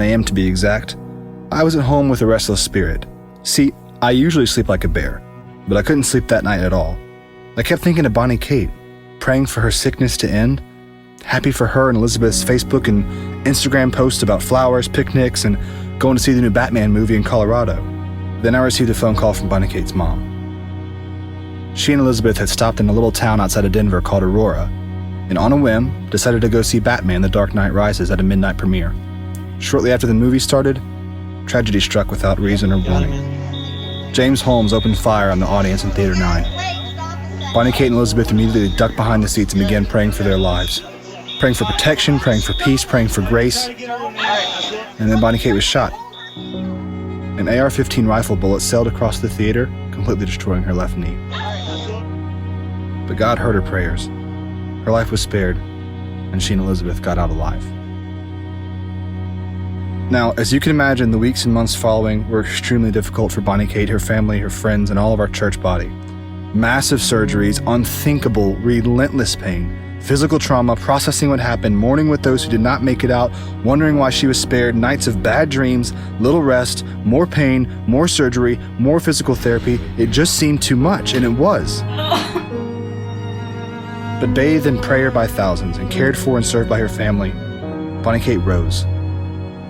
a.m. to be exact, I was at home with a restless spirit. See, I usually sleep like a bear, but I couldn't sleep that night at all. I kept thinking of Bonnie Kate, praying for her sickness to end, happy for her and Elizabeth's Facebook and Instagram posts about flowers, picnics, and going to see the new Batman movie in Colorado. Then I received a phone call from Bonnie Kate's mom. She and Elizabeth had stopped in a little town outside of Denver called Aurora, and on a whim, decided to go see Batman: The Dark Knight Rises at a midnight premiere. Shortly after the movie started, tragedy struck without reason or warning. James Holmes opened fire on the audience in Theater 9. Bonnie Kate and Elizabeth immediately ducked behind the seats and began praying for their lives. Praying for protection, praying for peace, praying for grace. And then Bonnie Kate was shot. An AR-15 rifle bullet sailed across the theater, completely destroying her left knee. But God heard her prayers. Her life was spared, and she and Elizabeth got out alive. Now, as you can imagine, the weeks and months following were extremely difficult for Bonnie Kate, her family, her friends, and all of our church body. Massive surgeries, unthinkable, relentless pain, physical trauma, processing what happened, mourning with those who did not make it out, wondering why she was spared, nights of bad dreams, little rest, more pain, more surgery, more physical therapy. It just seemed too much, and it was. But bathed in prayer by thousands and cared for and served by her family, Bonnie Kate rose.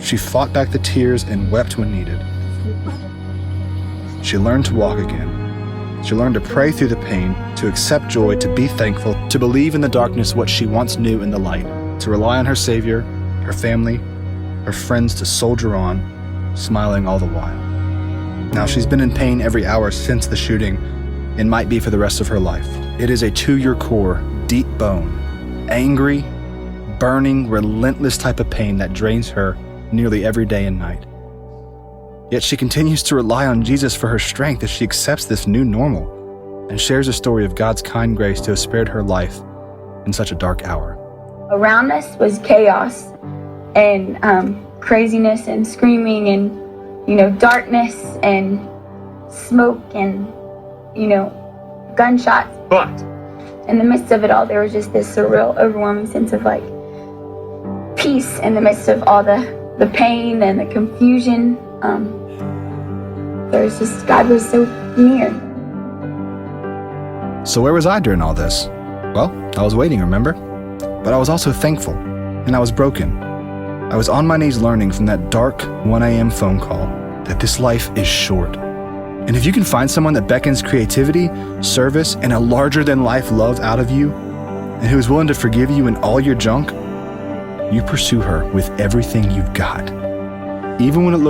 She fought back the tears and wept when needed. She learned to walk again. She learned to pray through the pain, to accept joy, to be thankful, to believe in the darkness what she once knew in the light, to rely on her Savior, her family, her friends to soldier on, smiling all the while. Now, she's been in pain every hour since the shooting and might be for the rest of her life. It is a to your core, deep bone, angry, burning, relentless type of pain that drains her nearly every day and night. Yet she continues to rely on Jesus for her strength as she accepts this new normal and shares a story of God's kind grace to have spared her life in such a dark hour. Around us was chaos and craziness and screaming and, darkness and smoke and, gunshots. But in the midst of it all, there was just this surreal, overwhelming sense of peace in the midst of all the pain and the confusion. God was so near. So where was I during all this? Well, I was waiting, remember? But I was also thankful, and I was broken. I was on my knees learning from that dark 1 a.m. phone call that this life is short. And if you can find someone that beckons creativity, service, and a larger-than-life love out of you, and who is willing to forgive you in all your junk, you pursue her with everything you've got. Even when it looks